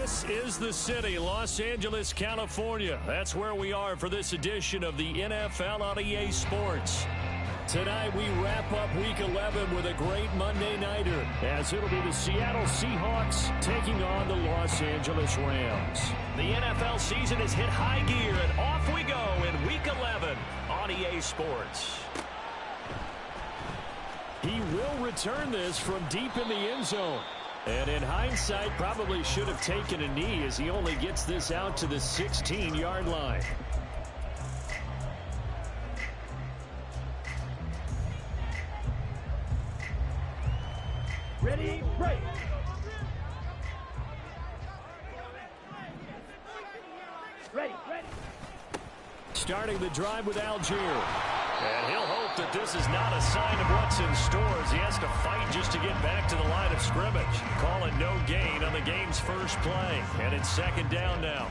This is the city, Los Angeles, California. That's where we are for this edition of the NFL on EA Sports. Tonight we wrap up Week 11 with a great Monday Nighter, as it'll be the Seattle Seahawks taking on the Los Angeles Rams. The NFL season has hit high gear, and off we go in Week 11 on EA Sports. He will return this from deep in the end zone. And in hindsight, probably should have taken a knee as he only gets this out to the 16-yard line. Ready, break. Ready. Starting the drive with Algier. And he'll hope that this is not a sign of what's in store as he has to fight just to get back to the line of scrimmage. Calling no gain on the game's first play. And it's second down now.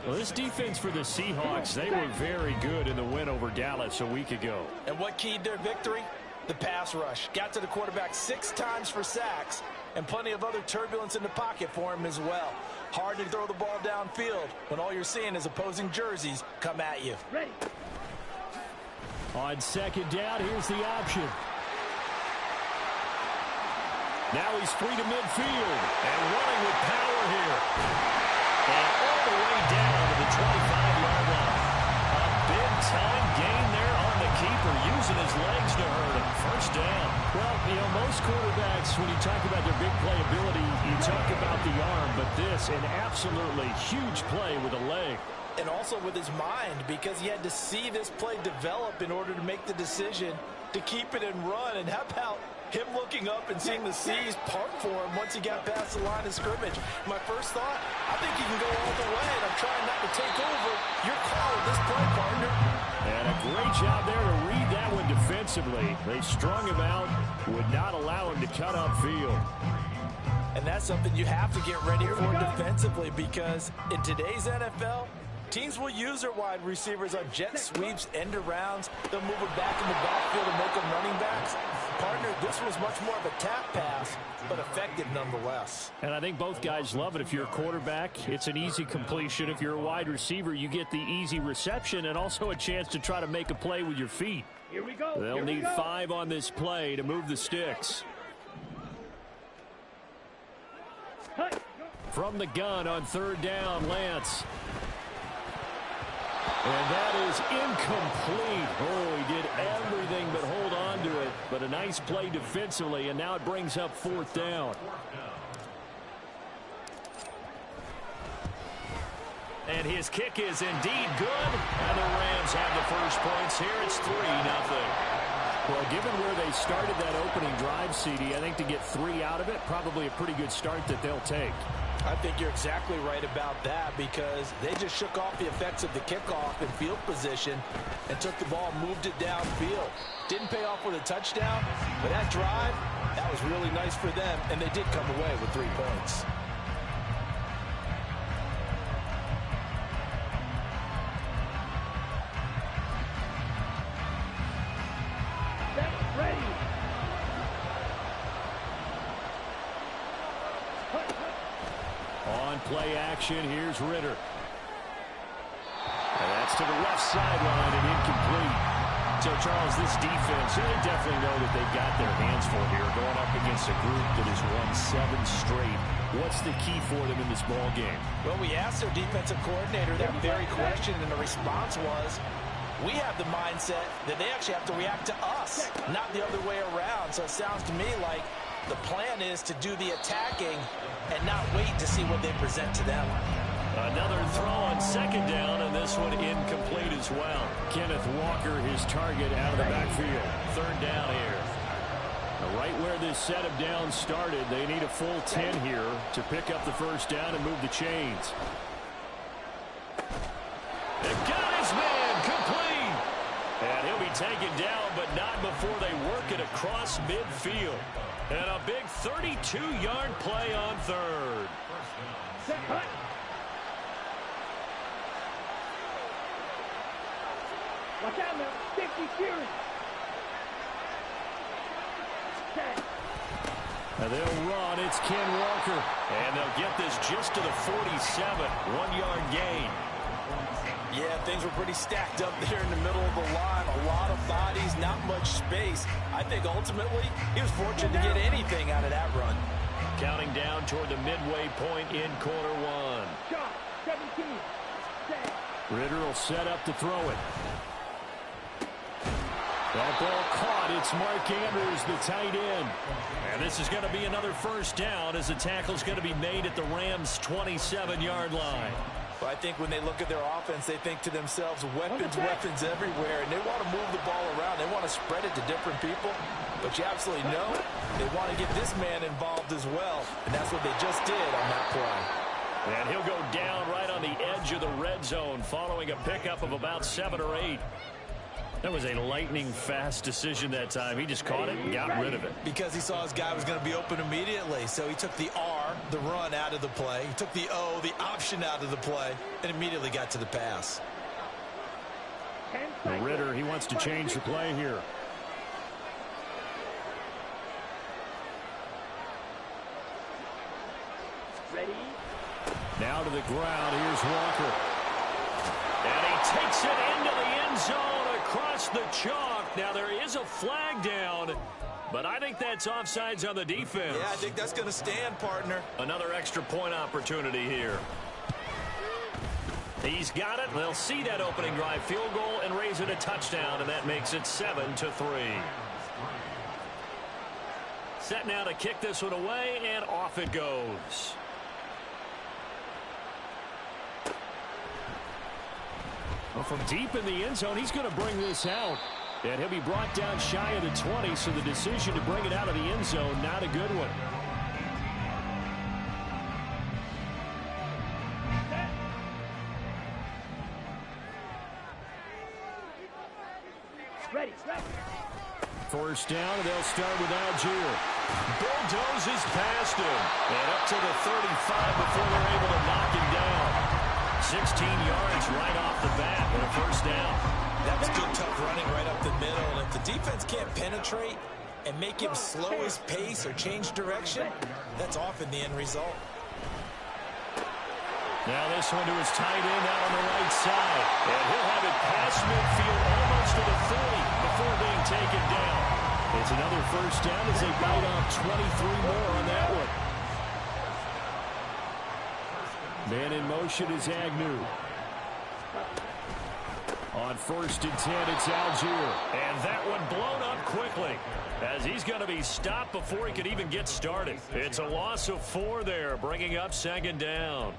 Well, this defense for the Seahawks, they were very good in the win over Dallas a week ago. And what keyed their victory? The pass rush. Got to the quarterback 6 times for sacks, and plenty of other turbulence in the pocket for him as well. Hard to throw the ball downfield when all you're seeing is opposing jerseys come at you. Ready. On second down, here's the option. Now he's free to midfield and running with power here. And all the way down to the 25-yard line. A big-time gain there on the keeper, using his legs to hurt him. First down. Well, most quarterbacks, when you talk about their big playability, you talk about the arm, but this, an absolutely huge play with a leg. And also with his mind, because he had to see this play develop in order to make the decision to keep it and run. And how about him looking up and seeing the seas part for him once he got past the line of scrimmage? My first thought, I think he can go all the way, and I'm trying not to take over your call with this play, partner. And a great job there to read that one defensively. They strung him out, would not allow him to cut upfield. And that's something you have to get ready for defensively, because in today's NFL, teams will use their wide receivers on jet sweeps, end arounds. They'll move them back in the backfield and make them running backs. Partner, this was much more of a tap pass, but effective nonetheless. And I think both guys love it. If you're a quarterback, it's an easy completion. If you're a wide receiver, you get the easy reception and also a chance to try to make a play with your feet. Here we go. They'll need 5 on this play to move the sticks. From the gun on third down, Lance. And that is incomplete. Oh, he did everything but hold on to it. But a nice play defensively, and now it brings up fourth down. And his kick is indeed good. And the Rams have the first points here. It's 3-0. Well, given where they started that opening drive, CD, I think to get 3 out of it, probably a pretty good start that they'll take. I think you're exactly right about that, because they just shook off the effects of the kickoff in field position and took the ball, moved it downfield. Didn't pay off with a touchdown, but that drive, that was really nice for them, and they did come away with 3 points. Ready. On play action, here's Ritter. And that's to the left sideline and incomplete. So, Charles, this defense, they definitely know that they've got their hands full here, going up against a group that has won 7 straight. What's the key for them in this ball game? Well, we asked their defensive coordinator that very question, and the response was, we have the mindset that they actually have to react to us, not the other way around. So it sounds to me like the plan is to do the attacking and not wait to see what they present to them. Another throw on second down, and this one incomplete as well. Kenneth Walker, his target, out of the backfield. Third down here. Now, right where this set of downs started, they need a full 10 here to pick up the first down and move the chains. They got his man complete. And he'll be taken down, but not before they work it across midfield. And a big 32-yard play on third. Watch out now. 50 Fury. 10. And they'll run. It's Ken Walker. And they'll get this just to the 47. 1-yard gain. Yeah, things were pretty stacked up there in the middle of the line. A lot of bodies, not much space. I think ultimately he was fortunate to get anything out of that run. Counting down toward the midway point in quarter one. Shot, 17. Set. Ritter will set up to throw it. That ball caught. It's Mark Andrews, the tight end. And this is going to be another first down as the tackle's going to be made at the Rams' 27-yard line. But I think when they look at their offense, they think to themselves, weapons everywhere, and they want to move the ball around. They want to spread it to different people. But you absolutely know they want to get this man involved as well, and that's what they just did on that play. And he'll go down right on the edge of the red zone following a pickup of about 7 or 8. That was a lightning-fast decision that time. He just caught it and got rid of it. Because he saw his guy was going to be open immediately. So he took the R, the run, out of the play. He took the O, the option, out of the play, and immediately got to the pass. Ritter, he wants to change the play here. Ready? Now to the ground. Here's Walker. And he takes it into the end zone across the chalk. Now there is a flag down, but I think that's offsides on the defense. Yeah, I think that's going to stand, partner. Another extra point opportunity here. He's got it. They'll see that opening drive field goal and raise it a touchdown, and that makes it 7-3. Set now to kick this one away, and off it goes. Well, from deep in the end zone, he's going to bring this out. And he'll be brought down shy of the 20, so the decision to bring it out of the end zone, not a good one. Ready. First down, and they'll start with Algier. Bulldozes past him. And up to the 35 before they're able to knock him down. 16 yards right off the bat with a first down. That was good, tough running right up the middle. And if the defense can't penetrate and make him slow his pace or change direction, that's often the end result. Now this one to his tight end out on the right side. And he'll have it past midfield almost to the 30 before being taken down. It's another first down as they bite off 23 more on that one. Man in motion is Agnew. On 1st and 10, it's Algier. And that one blown up quickly as he's going to be stopped before he could even get started. It's a loss of 4 there, bringing up 2nd down.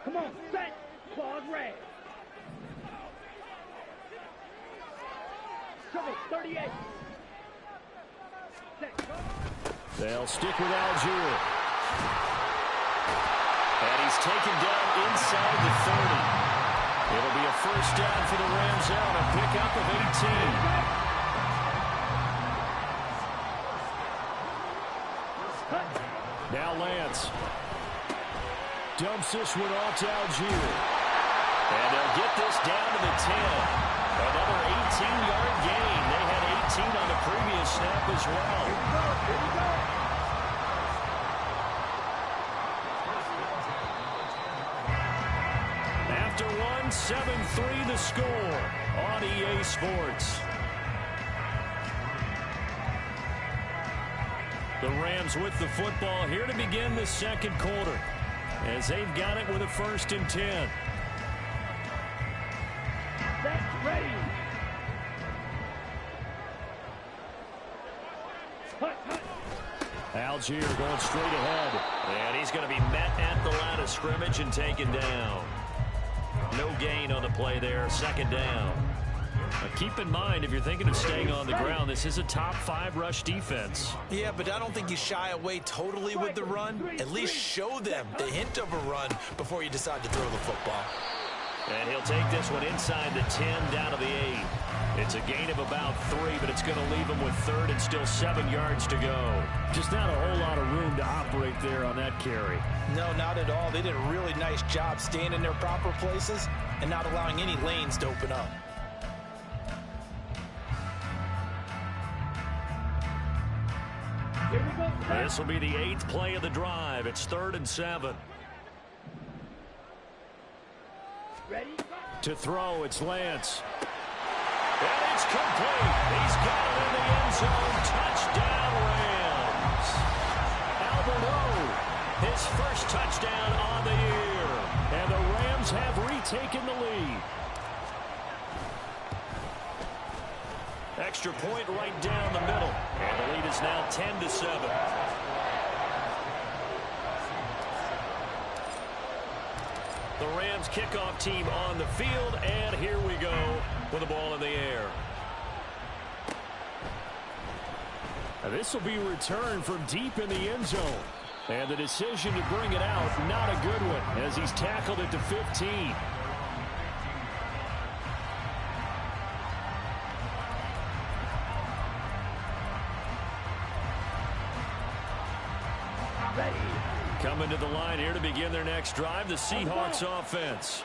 Come on, set. Claws red. 38. They'll stick with Algier. And he's taken down inside the 30. It'll be a first down for the Rams out, a pickup of 18. Now Lance. Dumps this one off to Algier. And they'll get this down to the 10. Another 18-yard gain. They had 18 on the previous snap as well. Here we go. After one, 7-3 the score on EA Sports. The Rams with the football here to begin the second quarter as they've got it with a 1st and 10. Set, ready. Algier going straight ahead. And he's going to be met at the line of scrimmage and taken down. No gain on the play there. 2nd down. Now keep in mind, if you're thinking of staying on the ground, this is a top 5 rush defense. Yeah, but I don't think you shy away totally with the run. At least show them the hint of a run before you decide to throw the football. And he'll take this one inside the 10 down to the 8. It's a gain of about 3, but it's going to leave him with 3rd and still 7 yards to go. Just not a whole lot of room to operate there on that carry. No, not at all. They did a really nice job staying in their proper places and not allowing any lanes to open up. Here we go. This will be the 8th play of the drive. It's 3rd and 7. Ready? To throw, it's Lance. And it's complete. He's got it in the end zone. Touchdown, Rams. Albert O, his first touchdown on the year. And the Rams have retaken the lead. Extra point right down the middle. And the lead is now 10-7. The Rams kickoff team on the field, and here we go with the ball in the air. Now this will be returned from deep in the end zone. And the decision to bring it out, not a good one, as he's tackled at the 15. Coming to the line here to begin their next drive, the Seahawks offense.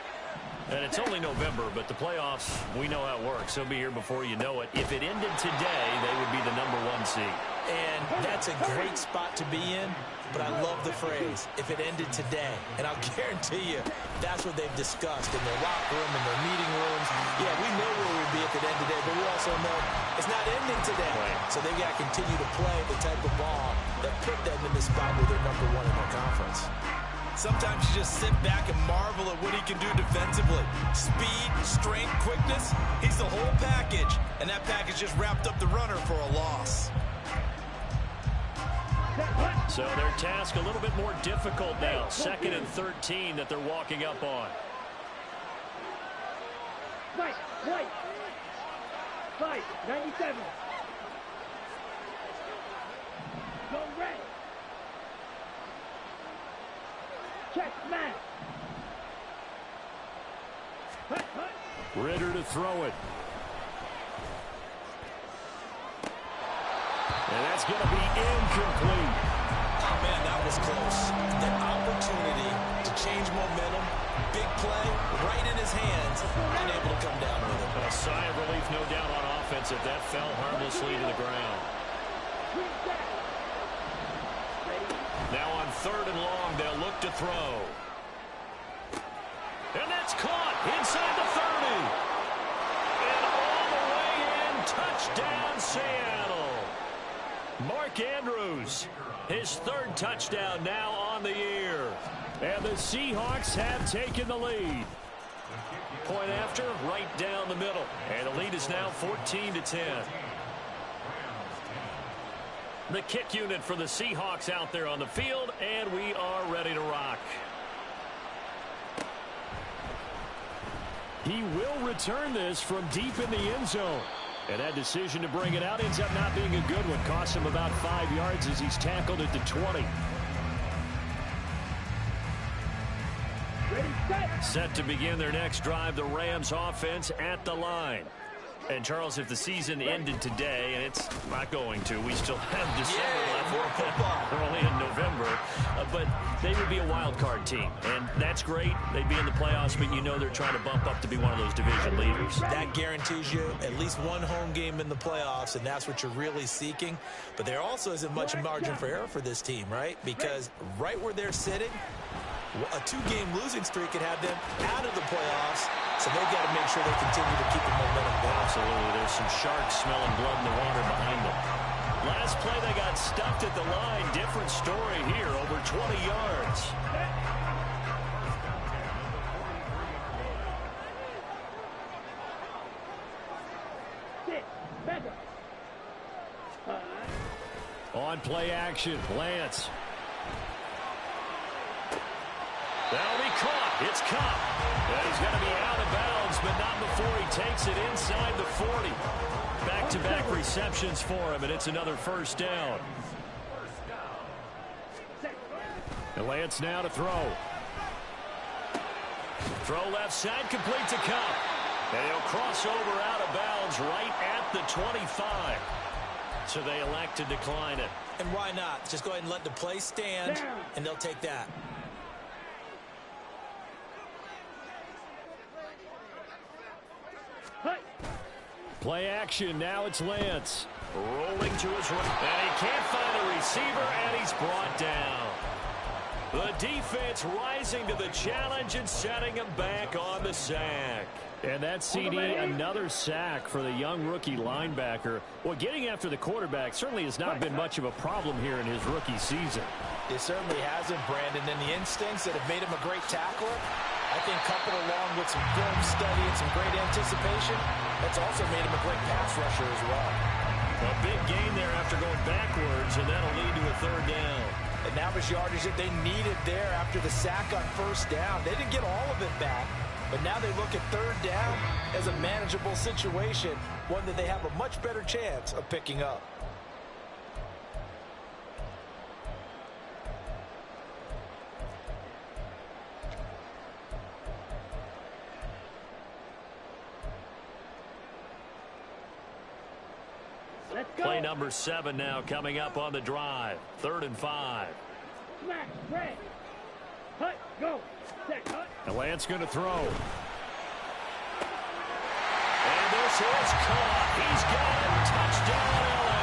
And it's only November, but the playoffs, we know how it works. They'll be here before you know it. If it ended today, they would be the #1 seed. And that's a great spot to be in, but I love the phrase, if it ended today. And I'll guarantee you, that's what they've discussed in their locker room, in their meeting rooms. Yeah, we know where we'd be if it ended today, but we also know it's not ending today. Right. So they've got to continue to play the type of ball that put them in the spot where they're #1 in their conference. Sometimes you just sit back and marvel at what he can do defensively. Speed, strength, quickness, he's the whole package. And that package just wrapped up the runner for a loss. So their task a little bit more difficult now. 2nd and 13 that they're walking up on. Fight. 97. Go red. Check, man. Hut. Ritter to throw it. And that's going to be incomplete. Oh, man, that was close. That opportunity to change momentum, big play, right in his hands, unable to come down with it. A sigh of relief, no doubt, on offense if that fell harmlessly to the ground. Now on 3rd and long, they'll look to throw. And that's caught inside the 30. And all the way in, touchdown Seattle. Mark Andrews, his 3rd touchdown now on the year. And the Seahawks have taken the lead. Point after, right down the middle. And the lead is now 14-10. The kick unit for the Seahawks out there on the field, and we are ready to rock. He will return this from deep in the end zone. And that decision to bring it out ends up not being a good one. Costs him about 5 yards as he's tackled at the 20. Ready, set. Set to begin their next drive, the Rams offense at the line. And, Charles, if the season ended today, and it's not going to, we still have December left. We're only in November. But they would be a wild card team. And that's great. They'd be in the playoffs, but you know they're trying to bump up to be one of those division leaders. That guarantees you at least one home game in the playoffs, and that's what you're really seeking. But there also isn't much margin for error for this team, right? Because right where they're sitting, a 2-game losing streak could have them out of the playoffs. So they've got to make sure they continue to keep the momentum going. Absolutely. There's some sharks smelling blood in the water behind them. Last play, they got stuffed at the line. Different story here, over 20 yards. On play action, Lance. That'll be caught. It's Cup. And he's going to be out of bounds, but not before he takes it inside the 40. Back-to-back receptions for him, and it's another first down. And Lance now to throw. Throw left side, complete to Cup. And he'll cross over out of bounds right at the 25. So they elect to decline it. And why not? Just go ahead and let the play stand, and they'll take that. Play action. Now it's Lance. Rolling to his right. And he can't find a receiver, and he's brought down. The defense rising to the challenge and setting him back on the sack. And that's CD, another sack for the young rookie linebacker. Well, getting after the quarterback certainly has not been much of a problem here in his rookie season. It certainly hasn't, Brandon. And the instincts that have made him a great tackler, I think coupled along with some film study and some great anticipation, that's also made him a great pass rusher as well. A big gain there after going backwards, and that'll lead to a third down. And now his yardage that they needed there after the sack on first down. They didn't get all of it back, but now they look at third down as a manageable situation, one that they have a much better chance of picking up. Play number 7 now coming up on the drive. 3rd and 5. Smash, Ray. Hut, go. Set, hut. And Lance going to throw. And this is caught. He's got it. Touchdown, LA.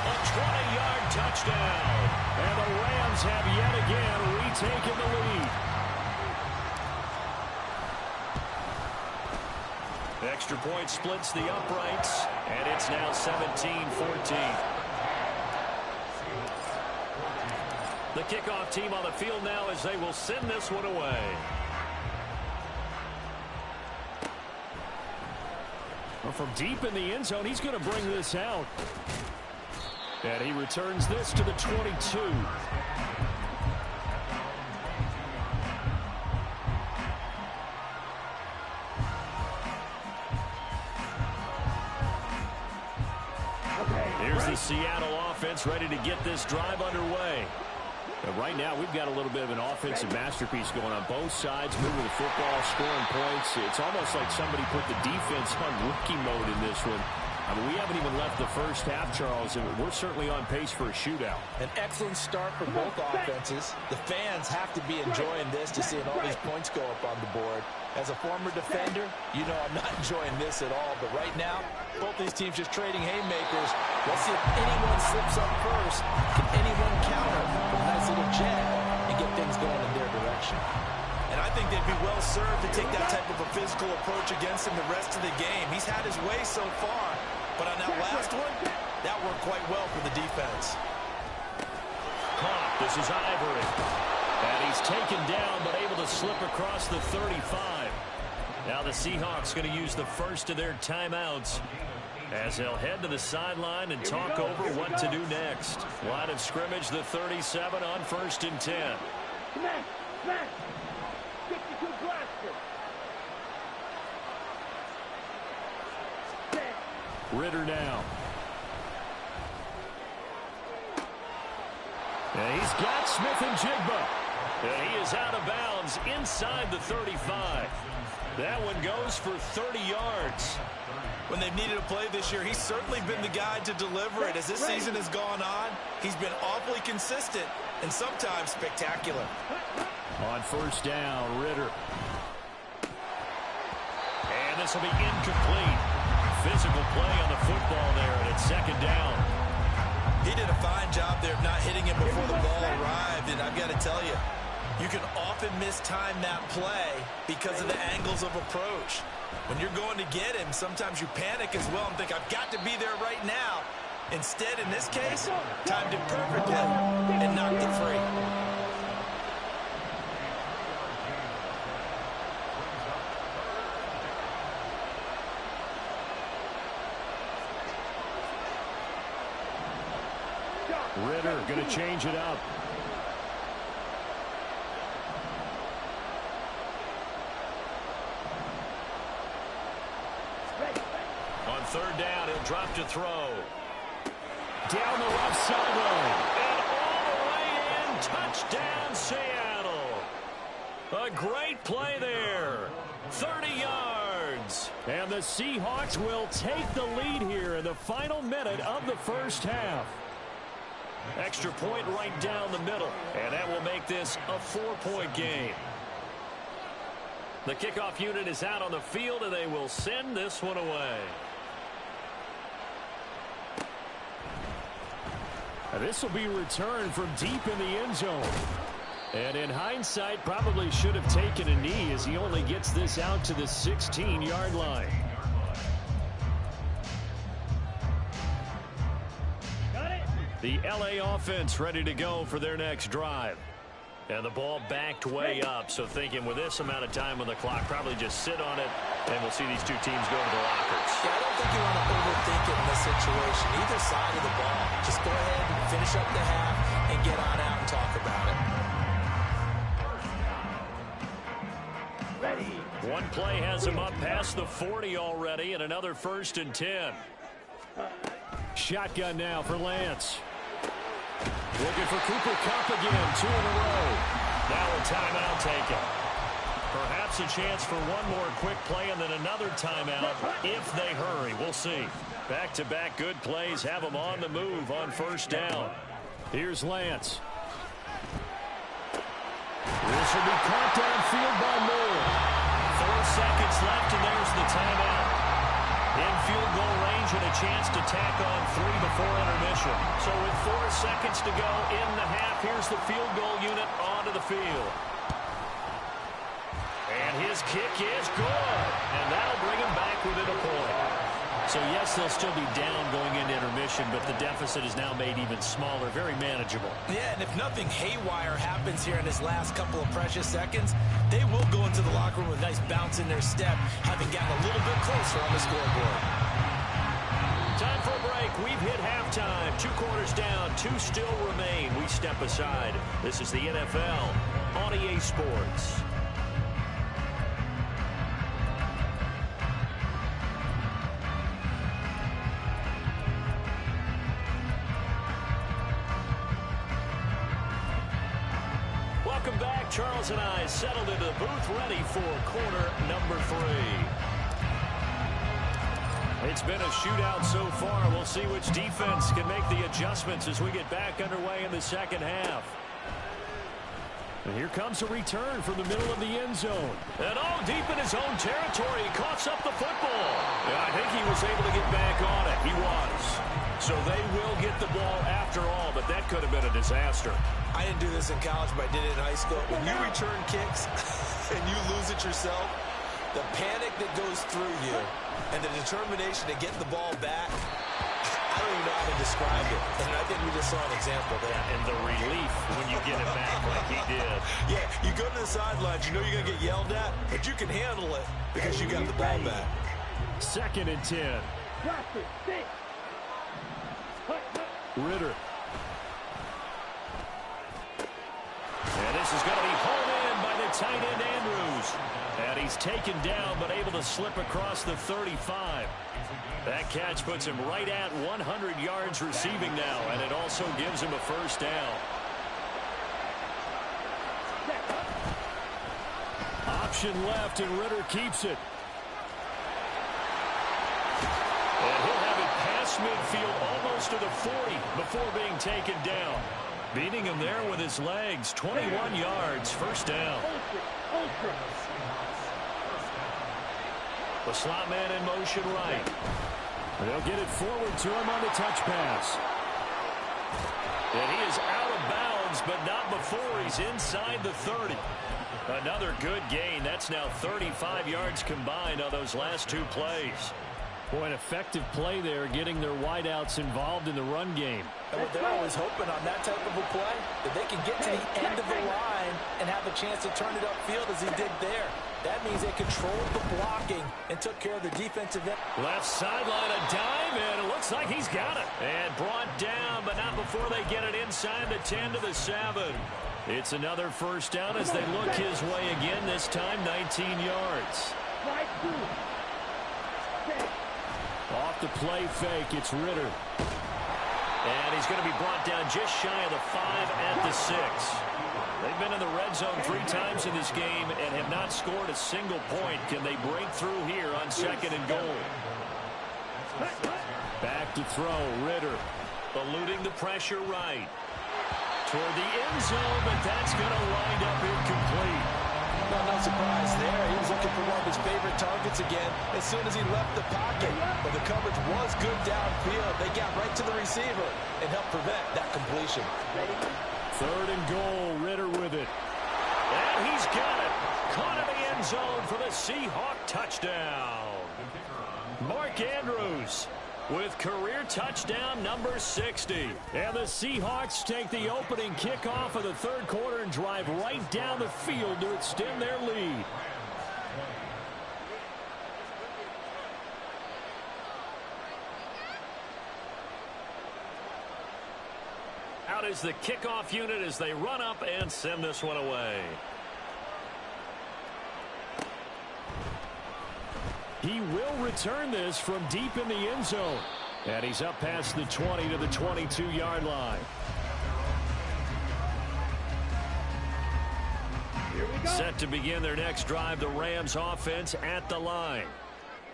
A 20-yard touchdown. And the Rams have yet again retaken the lead. Extra point splits the uprights, and it's now 17-14. The kickoff team on the field now as they will send this one away. Well, from deep in the end zone, he's going to bring this out. And he returns this to the 22. Here's the Seattle offense ready to get this drive underway. But right now, we've got a little bit of an offensive masterpiece going on both sides, moving the football, scoring points. It's almost like somebody put the defense on rookie mode in this one. I mean, we haven't even left the first half, Charles, and we're certainly on pace for a shootout. An excellent start for both offenses. The fans have to be enjoying this to seeing all these points go up on the board. As a former defender, you know I'm not enjoying this at all. But right now, both these teams just trading haymakers. Let's see if anyone slips up first. Can anyone counter with a nice little jab and get things going in their direction? And I think they'd be well served to take that type of a physical approach against him the rest of the game. He's had his way so far. But on that last one, that worked quite well for the defense. This is Ivory. And he's taken down, but able to slip across the 35. Now the Seahawks going to use the first of their timeouts as they'll head to the sideline and talk over what to do next. Line of scrimmage, the 37 on 1st and 10. Smash, smash. 62 blaster. Ritter now. And he's got Smith and Jigba. And he is out of bounds inside the 35. That one goes for 30 yards. When they've needed a play this year, he's certainly been the guy to deliver it. As this season has gone on, he's been awfully consistent and sometimes spectacular. On 1st down, Ritter. And this will be incomplete. Physical play on the football there, and it's 2nd down. He did a fine job there of not hitting him before the ball arrived, and I've got to tell you, you can often mistime that play because of the angles of approach. When you're going to get him, sometimes you panic as well and think, I've got to be there right now. Instead, in this case, timed it perfectly and knocked it free. Ritter going to change it up. On 3rd down, he'll drop to throw. Down the left sideline. And all the way in. Touchdown, Seattle. A great play there. 30 yards. And the Seahawks will take the lead here in the final minute of the first half. Extra point right down the middle. And that will make this a 4-point game. The kickoff unit is out on the field, and they will send this one away. This will be returned from deep in the end zone. And in hindsight, probably should have taken a knee as he only gets this out to the 16-yard line. Got it. The LA offense ready to go for their next drive. And the ball backed way up, so thinking with this amount of time on the clock, probably just sit on it, and we'll see these two teams go to the lockers. Yeah, I don't think you want to overthink it in this situation. Either side of the ball. Just go ahead and finish up the half and get on out and talk about it. Ready. One play has him up past the 40 already, and another 1st and 10. Shotgun now for Lance. Looking for Cooper Kupp again, 2 in a row. Now a timeout taken. Perhaps a chance for one more quick play and then another timeout if they hurry. We'll see. Back-to-back good plays have them on the move on 1st down. Here's Lance. This will be caught downfield by Moore. 4 seconds left, and there's the timeout. In field goal range and a chance to tack on 3 before intermission. So with 4 seconds to go in the half, here's the field goal unit onto the field. And his kick is good. And that'll bring him back within a point. So, yes, they'll still be down going into intermission, but the deficit is now made even smaller, very manageable. Yeah, and if nothing haywire happens here in his last couple of precious seconds, they will go into the locker room with a nice bounce in their step, having gotten a little bit closer on the scoreboard. Time for a break. We've hit halftime. 2 quarters down, 2 still remain. We step aside. This is the NFL on EA Sports. Welcome back. Charles and I settled into the booth ready for quarter number 3. It's been a shootout so far. We'll see which defense can make the adjustments as we get back underway in the second half. And here comes a return from the middle of the end zone. And deep in his own territory, he coughs up the football. Yeah, I think he was able to get back on it. He was. So they will get the ball after all, but that could have been a disaster. I didn't do this in college, but I did it in high school. When you return kicks and you lose it yourself, the panic that goes through you and the determination to get the ball back, I don't even know how to describe it. And I think we just saw an example there. And the relief when you get it back like he did. Yeah, you go to the sidelines, you know you're going to get yelled at, but you can handle it because you got the ball back. 2nd and 10. Drop it. Sit. Ritter. And this is going to be hauled in by the tight end Andrews. And he's taken down but able to slip across the 35. That catch puts him right at 100 yards receiving now, and it also gives him a 1st down. Option left, and Ritter keeps it. And he'll have it past midfield almost to the 40 before being taken down. Beating him there with his legs, 21 yards, 1st down. The slot man in motion right. They'll get it forward to him on the touch pass. And he is out of bounds, but not before he's inside the 30. Another good gain. That's now 35 yards combined on those last 2 plays. Boy, an effective play there, getting their wideouts involved in the run game. And what they're always hoping on that type of a play, that they can get to the end of the line and have a chance to turn it upfield as he did there. That means they controlled the blocking and took care of the defensive end. Left sideline, a dime, and it looks like he's got it. And brought down, but not before they get it inside the 10 to the 7. It's another 1st down as they look his way again, this time 19 yards. Off the play fake, it's Ritter. And he's going to be brought down just shy of the 5 at the 6. They've been in the red zone 3 times in this game and have not scored a single point. Can they break through here on 2nd and goal? Back to throw, Ritter. Eluding the pressure right. Toward the end zone, but that's going to wind up incomplete. Well, no surprise there. He was looking for one of his favorite targets again as soon as he left the pocket. But the coverage was good downfield. They got right to the receiver and helped prevent that completion. 3rd and goal, Ritter with it. And he's got it. Caught in the end zone for the Seahawk touchdown. Mark Andrews with career touchdown number 60. And the Seahawks take the opening kickoff of the 3rd quarter and drive right down the field to extend their lead. Out is the kickoff unit as they run up and send this one away. He will return this from deep in the end zone. And he's up past the 20 to the 22-yard line. Here we go. Set to begin their next drive, the Rams offense at the line.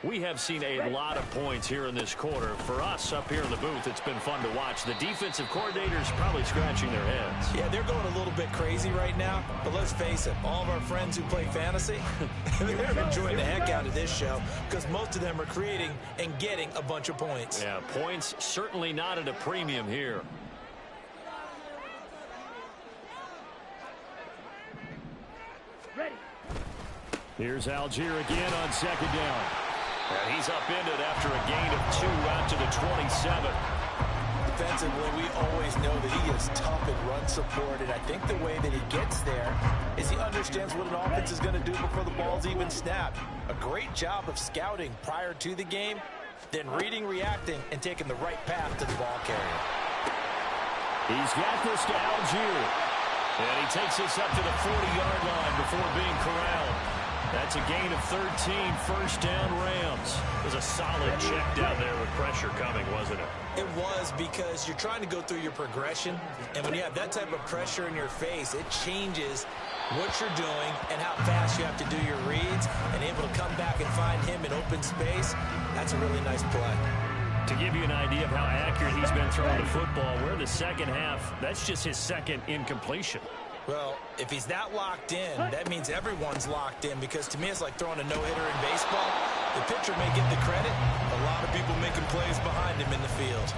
We have seen a lot of points here in this quarter. For us up here in the booth, it's been fun to watch. The defensive coordinators probably scratching their heads. Yeah, they're going a little bit crazy right now. But let's face it, all of our friends who play fantasy, they're enjoying the heck out of this show because most of them are creating and getting a bunch of points. Yeah, points certainly not at a premium here. Ready. Here's Algier again on 2nd down. And he's upended after a gain of 2 out to the 27. Defensively, we always know that he is tough at run support, and I think the way that he gets there is he understands what an offense is going to do before the ball's even snapped. A great job of scouting prior to the game, then reading, reacting, and taking the right path to the ball carrier. He's got this to Algier. And he takes this up to the 40-yard line before being corralled. That's a gain of 13, 1st down Rams. It was a solid check down there with pressure coming, wasn't it? It was, because you're trying to go through your progression, and when you have that type of pressure in your face, it changes what you're doing and how fast you have to do your reads, and able to come back and find him in open space. That's a really nice play. To give you an idea of how accurate he's been throwing the football, we're in the second half. That's just his 2nd incompletion. Well, if he's that locked in, that means everyone's locked in, because to me it's like throwing a no-hitter in baseball. The pitcher may get the credit, a lot of people making plays behind him in the field.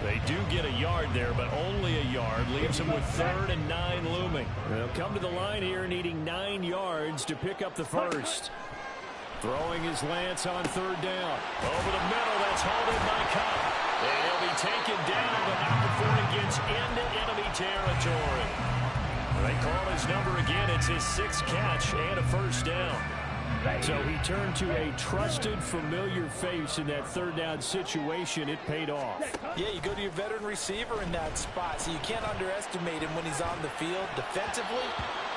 They do get a yard there, but only a yard. Leaves them with 3rd and 9 looming. They'll come to the line here needing 9 yards to pick up the 1st. Throwing his Lance on 3rd down. Over the middle, that's hauled in by Cup. And he'll be taken down, but not before it gets into enemy territory. They call his number again. It's his 6th catch and a 1st down. So he turned to a trusted, familiar face in that 3rd down situation. It paid off. Yeah, you go to your veteran receiver in that spot, so you can't underestimate him when he's on the field. Defensively,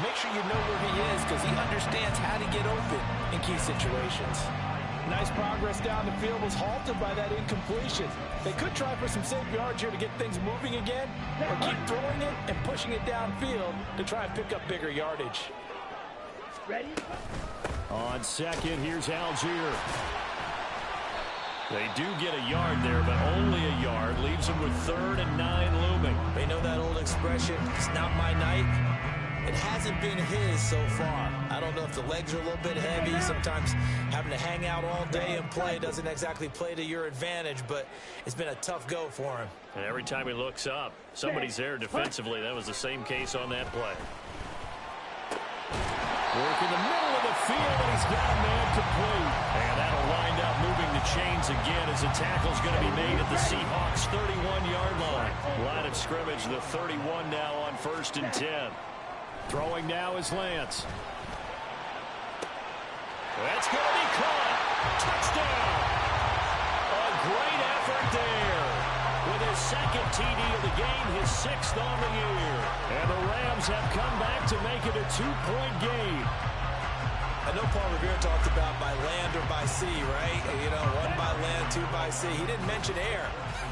make sure you know where he is, because he understands how to get open in key situations. Nice progress down the field, was halted by that incompletion. They could try for some safe yards here to get things moving again, or keep throwing it and pushing it downfield to try and pick up bigger yardage. Ready. On 2nd, here's Algier. They do get a yard there, but only a yard. Leaves them with 3rd and 9 looming. They know that old expression, it's not my night. It hasn't been his so far. I don't know if the legs are a little bit heavy. Sometimes having to hang out all day and play doesn't exactly play to your advantage, but it's been a tough go for him. And every time he looks up, somebody's there defensively. That was the same case on that play. Work in the middle of the field, and he's got a man complete. And that'll wind up moving the chains again as the tackle's going to be made at the Seahawks' 31-yard line. Line of scrimmage, the 31 now on 1st and 10. Throwing now is Lance. That's going to be caught. Touchdown. A great effort there. With his 2nd TD of the game, his 6th on the year. And the Rams have come back to make it a 2-point game. I know Paul Revere talked about by land or by sea, right? You know, 1 by land, 2 by sea. He didn't mention air.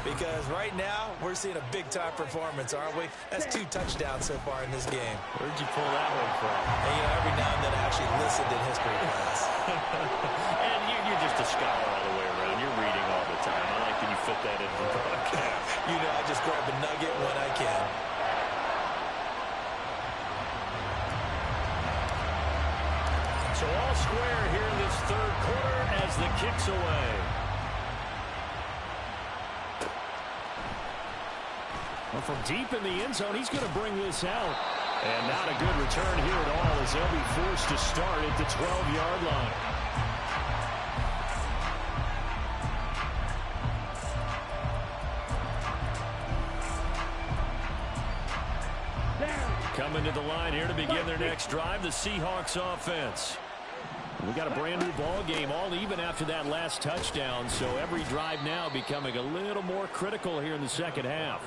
Because right now, we're seeing a big-time performance, aren't we? That's 2 touchdowns so far in this game. Where'd you pull that one from? And, you know, every now and then I actually listened in history class. And you're just a scholar all the way around. You're reading all the time. I like that you fit that in the broadcast. You know, I just grab a nugget when I can. So all square here in this third quarter as the kick's away. Well, from deep in the end zone, he's going to bring this out. And not a good return here at all as they'll be forced to start at the 12-yard line. Coming to the line here to begin their next drive, the Seahawks offense. We got a brand new ball game, all even after that last touchdown. So every drive now becoming a little more critical here in the second half.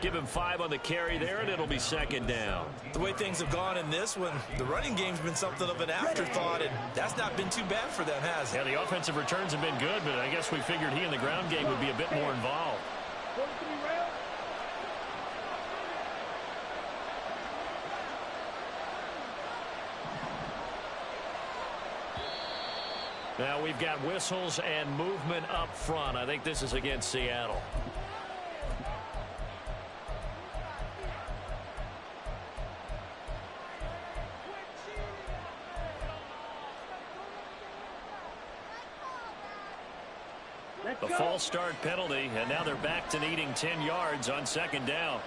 Give him 5 on the carry there, and it'll be second down. The way things have gone in this one, the running game's been something of an afterthought, and that's not been too bad for them, has it? Yeah, the offensive returns have been good, but I guess we figured he in the ground game would be a bit more involved. Now we've got whistles and movement up front. I think this is against Seattle. A false start penalty, and now they're back to needing 10 yards on second down.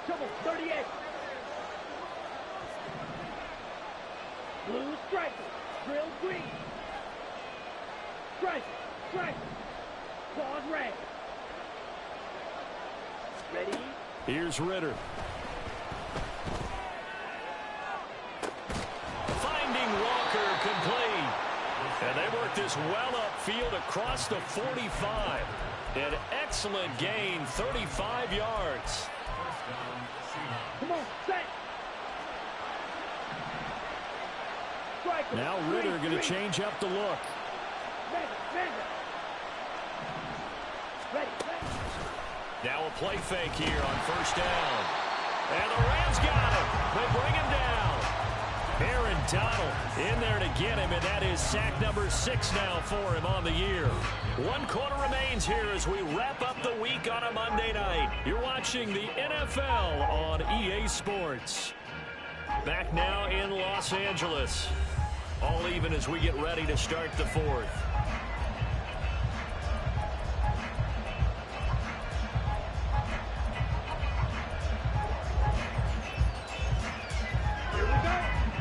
Trouble, 38. Blue striker, drill green. Striker, striker, claws red. Ready? Here's Ritter. Finding Walker complete. And they work this well upfield across the 45. An excellent gain, 35 yards. Come on, set. Striker, Now Ritter going to change up the look. Ready. Now a play fake here on first down. And the Rams got him. They bring him down. Aaron Donald in there to get him, and that is sack number 6 now for him on the year. 1 quarter remains here as we wrap up the week on a Monday night. You're watching the NFL on EA Sports. Back now in Los Angeles. All even as we get ready to start the fourth.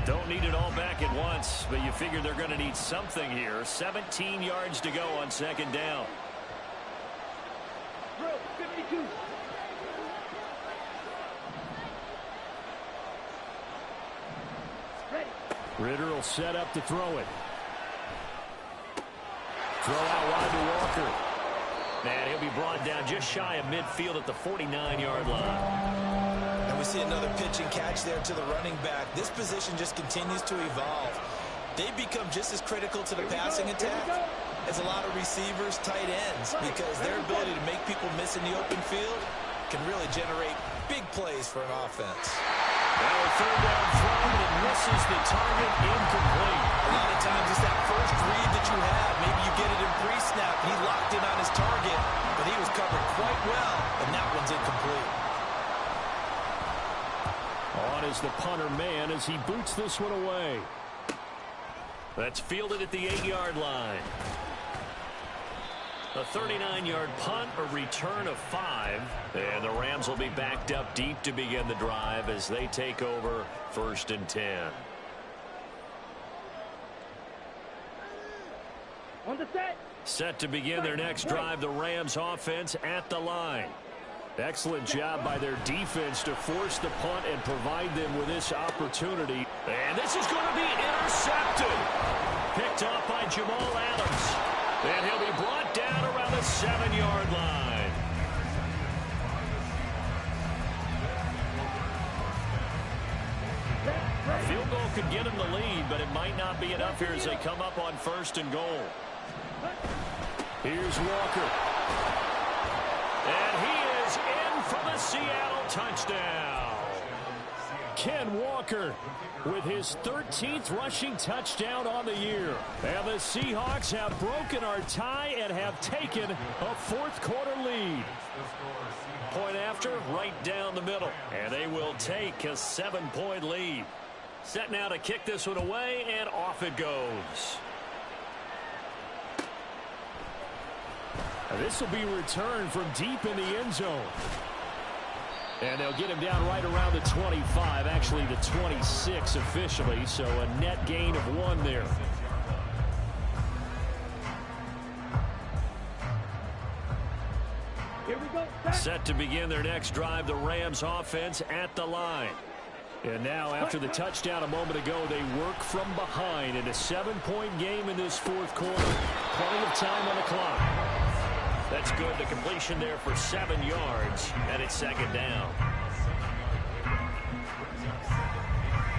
Don't need it all back at once, but you figure they're going to need something here. 17 yards to go on second down. Drill, 52. Ready. Ritter will set up to throw it. Throw out wide to Walker. And he'll be brought down just shy of midfield at the 49-yard line. And we see another pitch and catch there to the running back. This position just continues to evolve. They become just as critical to the passing attack as a lot of receivers, tight ends, because their ability to make people miss in the open field can really generate big plays for an offense. Now a third down throw, and it misses the target, incomplete. A lot of times it's that first read that you have. Maybe you get it in pre-snap. He locked in on his target, but he was covered quite well, and that one's incomplete. On is the punter man as he boots this one away. That's fielded at the 8-yard line. A 39-yard punt, a return of 5. And the Rams will be backed up deep to begin the drive as they take over 1st and 10. On the set. Set to begin their next drive, the Rams offense at the line. Excellent job by their defense to force the punt and provide them with this opportunity. And this is going to be intercepted. Picked off by Jamal Adams. And he'll be brought down around the 7-yard line. A field goal could get them the lead, but it might not be enough here as they come up on 1st and goal. Here's Walker. And he is in for the Seattle touchdown. Ken Walker with his 13th rushing touchdown on the year. And the Seahawks have broken our tie and have taken a fourth-quarter lead. Point after, right down the middle. And they will take a 7-point lead. Set now to kick this one away, and off it goes. This will be returned from deep in the end zone. And they'll get him down right around the 25, actually the 26 officially, so a net gain of 1 there. Here we go. Set to begin their next drive, the Rams offense at the line. And now, after the touchdown a moment ago, they work from behind in a 7-point game in this fourth quarter. Plenty of time on the clock. That's good. The completion there for 7 yards, and it's second down.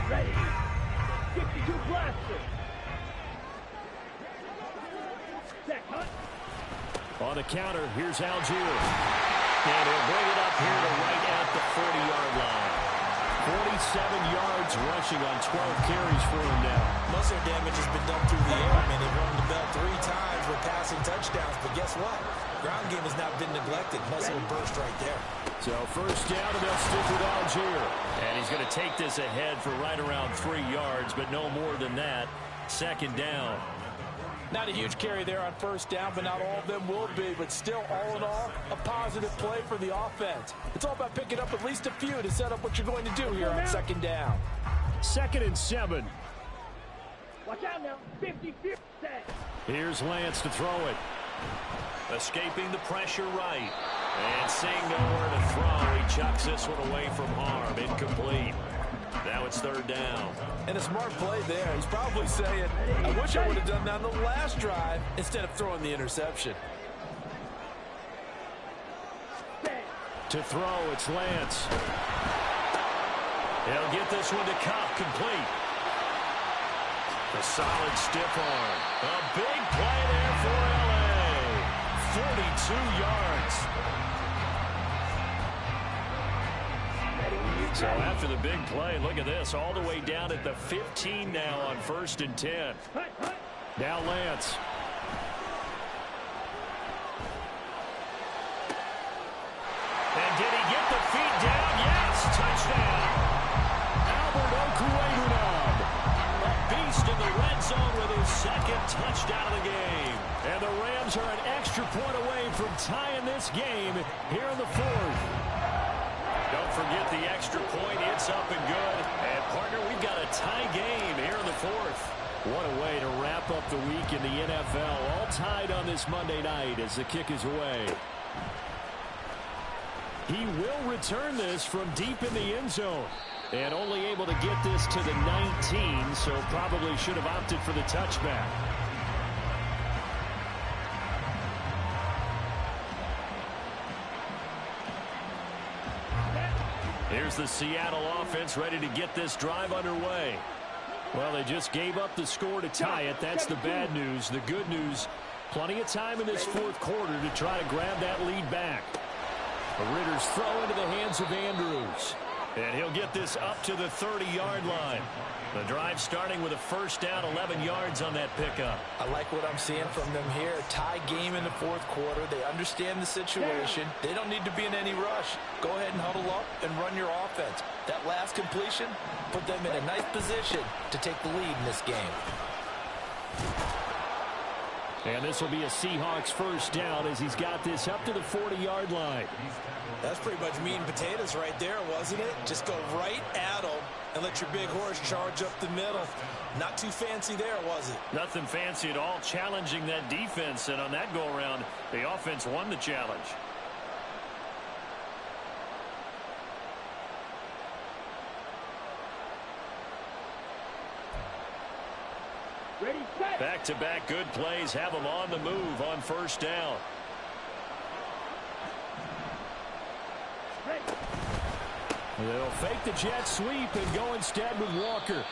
Ready. 52 blaster. Set, hut. On the counter, here's Algier. And he'll bring it up here to right at the 40-yard line. 47 yards rushing on 12 carries for him now. Most of their damage has been done through the air. I mean, they've run the bell 3 times with passing touchdowns. But guess what? Ground game has not been neglected. Nice little burst right there. So first down, and they'll stick with Algier. And he's going to take this ahead for right around 3 yards, but no more than that. Second down. Not a huge carry there on first down, but not all of them will be. But still, all in all, a positive play for the offense. It's all about picking up at least a few to set up what you're going to do here on second down. 2nd and 7. Watch out now. 50-50 set. Here's Lance to throw it. Escaping the pressure right. And seeing nowhere to throw, he chucks this one away from harm. Incomplete. Now it's third down. And a smart play there. He's probably saying, I wish I would have done that on the last drive instead of throwing the interception. To throw, it's Lance. He'll get this one to Cup, complete. A solid stiff arm. A big play there for L.A. 42 yards. So after the big play, look at this, all the way down at the 15 now on 1st and 10. Now Lance. And did he get the feet down? Yes, touchdown. Albert Okwuegbunam, a beast in the red zone with his 2nd touchdown of the game. And the Rams are an extra point away from tying this game here in the 4th. Don't forget the extra point. It's up and good. And, partner, we've got a tie game here in the 4th. What a way to wrap up the week in the NFL. All tied on this Monday night as the kick is away. He will return this from deep in the end zone. And only able to get this to the 19, so probably should have opted for the touchback. Here's the Seattle offense ready to get this drive underway. Well, they just gave up the score to tie it. That's the bad news. The good news, plenty of time in this 4th quarter to try to grab that lead back. The Ritter's throw into the hands of Andrews. And he'll get this up to the 30-yard line. The drive starting with a first down, 11 yards on that pickup. I like what I'm seeing from them here. Tie game in the 4th quarter. They understand the situation. They don't need to be in any rush. Go ahead and huddle up and run your offense. That last completion put them in a nice position to take the lead in this game. And this will be a Seahawks first down as he's got this up to the 40-yard line. That's pretty much meat and potatoes right there, wasn't it? Just go right at them and let your big horse charge up the middle. Not too fancy there, was it? Nothing fancy at all, challenging that defense. And on that go-around, the offense won the challenge. Ready, set. Back-to-back good plays have them on the move on first down. They'll fake the jet sweep and go instead with Walker.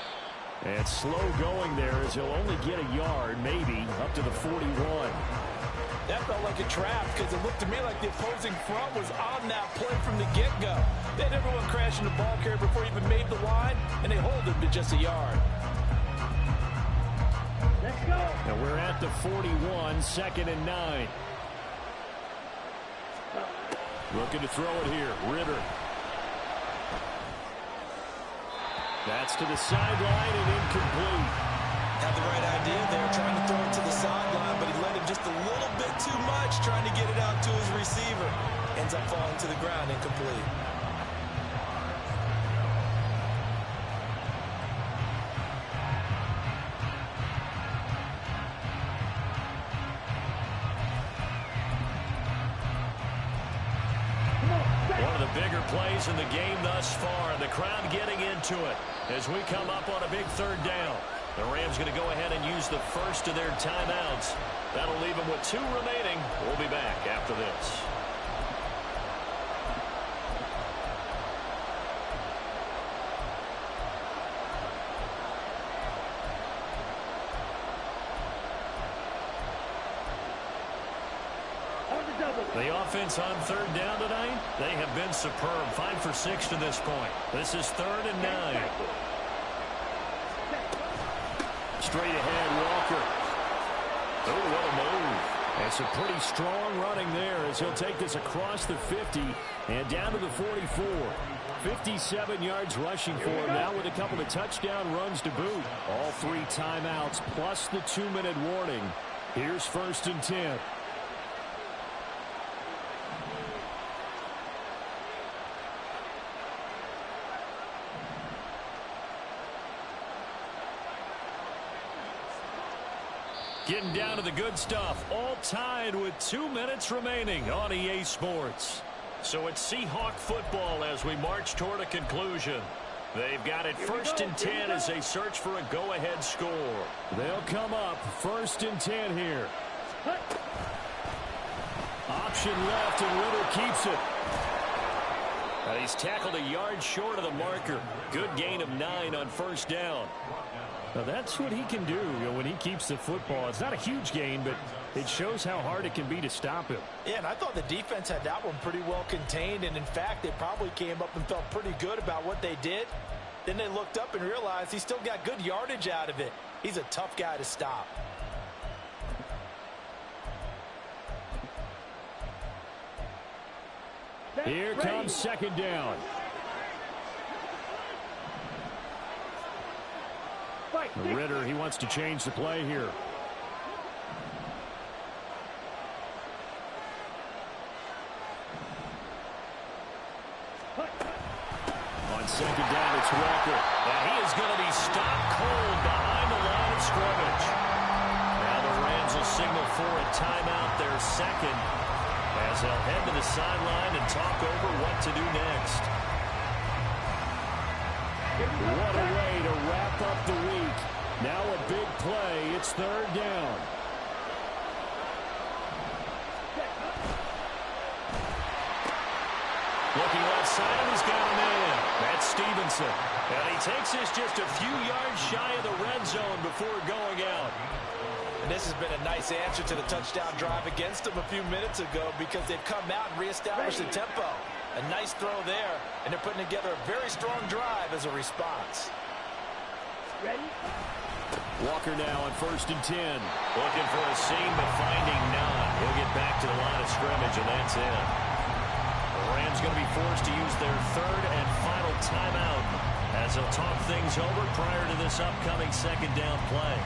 And slow going there as he'll only get a yard, maybe, up to the 41. That felt like a trap because it looked to me like the opposing front was on that play from the get-go. They had everyone crashing the ball carrier before he even made the line, and they hold him to just a yard. Let's go. And we're at the 41, 2nd and 9. Looking to throw it here. Ritter. That's to the sideline and incomplete. Had the right idea there, trying to throw it to the sideline, but he let him just a little bit too much, trying to get it out to his receiver. Ends up falling to the ground, incomplete. One of the bigger plays in the game thus far. The crowd getting into it as we come up on a big 3rd down. The Rams going to go ahead and use the first of their timeouts. That'll leave them with 2 remaining. We'll be back after this. The offense on 3rd down tonight, they have been superb. 5 for 6 to this point. This is 3rd and 9. Straight ahead, Walker. Oh, what a move. And some pretty strong running there as he'll take this across the 50 and down to the 44. 57 yards rushing for him now with a couple of touchdown runs to boot. All 3 timeouts plus the 2-minute warning. Here's 1st and 10. Getting down to the good stuff. All tied with 2 minutes remaining on EA Sports. So it's Seahawk football as we march toward a conclusion. They've got it 1st and 10 as they search for a go-ahead score. They'll come up 1st and 10 here. Option left and Ritter keeps it. And he's tackled a yard short of the marker. Good gain of 9 on 1st down. Now that's what he can do, when he keeps the football. It's not a huge gain, but it shows how hard it can be to stop him. Yeah, and I thought the defense had that one pretty well contained, and in fact, they probably came up and felt pretty good about what they did. Then they looked up and realized he still got good yardage out of it. He's a tough guy to stop. Here comes 2nd down. Ritter, he wants to change the play here. On 2nd down, it's Walker. And he is going to be stopped cold behind the line of scrimmage. Now the Rams will signal for a timeout, their 2nd, as they'll head to the sideline and talk over what to do next. What a way to wrap up the week. Now a big play. It's 3rd down. Looking left side, and he's got a man. That's Stevenson. And he takes this just a few yards shy of the red zone before going out. And this has been a nice answer to the touchdown drive against them a few minutes ago because they've come out and reestablished the tempo. A nice throw there, and they're putting together a very strong drive as a response. Ready? Walker now on 1st and 10. Looking for a seam, but finding none. He'll get back to the line of scrimmage, and that's it. The Rams going to be forced to use their 3rd and final timeout as they'll talk things over prior to this upcoming 2nd down play.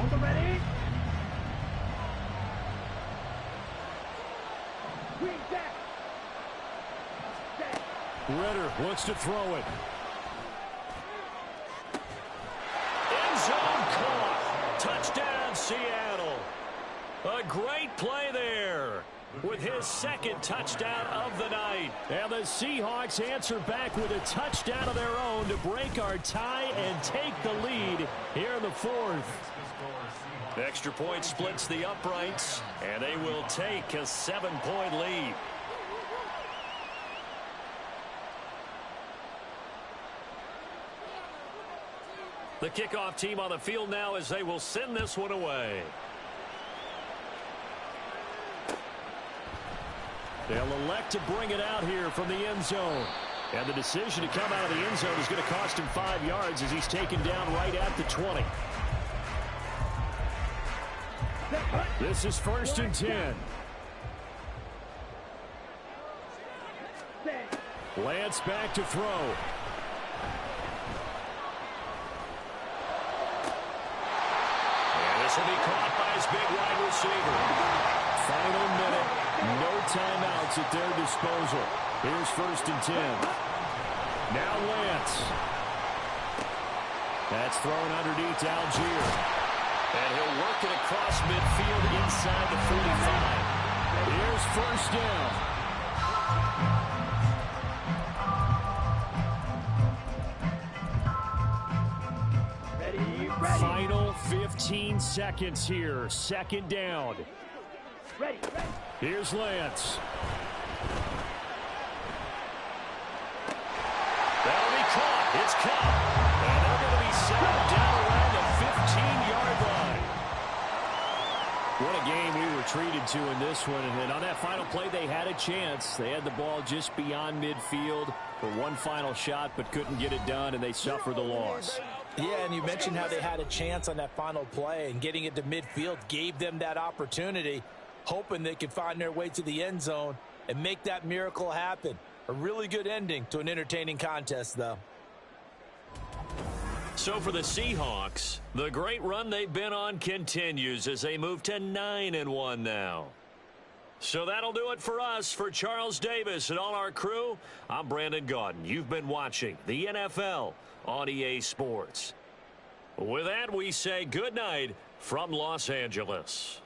On the ready? Ritter wants to throw it. End zone caught. Touchdown, Seattle. A great play there with his 2nd touchdown of the night. And the Seahawks answer back with a touchdown of their own to break our tie and take the lead here in the 4th. Extra point splits the uprights, and they will take a 7-point lead. The kickoff team on the field now as they will send this one away. They'll elect to bring it out here from the end zone. And the decision to come out of the end zone is going to cost him 5 yards as he's taken down right at the 20. This is 1st and 10. Lance back to throw. This will be caught by his big wide receiver. Final minute. No timeouts at their disposal. Here's 1st and 10. Now Lance. That's thrown underneath to Algier. And he'll work it across midfield inside the 45. Here's 1st down. Final 15 seconds here. 2nd down. Ready. Here's Lance. That'll be caught. It's caught. And they're going to be set down around the 15-yard line. What a game we were treated to in this one. And on that final play, they had a chance. They had the ball just beyond midfield for one final shot, but couldn't get it done, and they suffered the loss. Yeah, and you mentioned how they had a chance on that final play, and getting it to midfield gave them that opportunity, hoping they could find their way to the end zone and make that miracle happen. A really good ending to an entertaining contest, though. So for the Seahawks, the great run they've been on continues as they move to 9-1 now. So that'll do it for us. For Charles Davis and all our crew, I'm Brandon Gaudin. You've been watching the NFL on EA Sports. With that, we say good night from Los Angeles.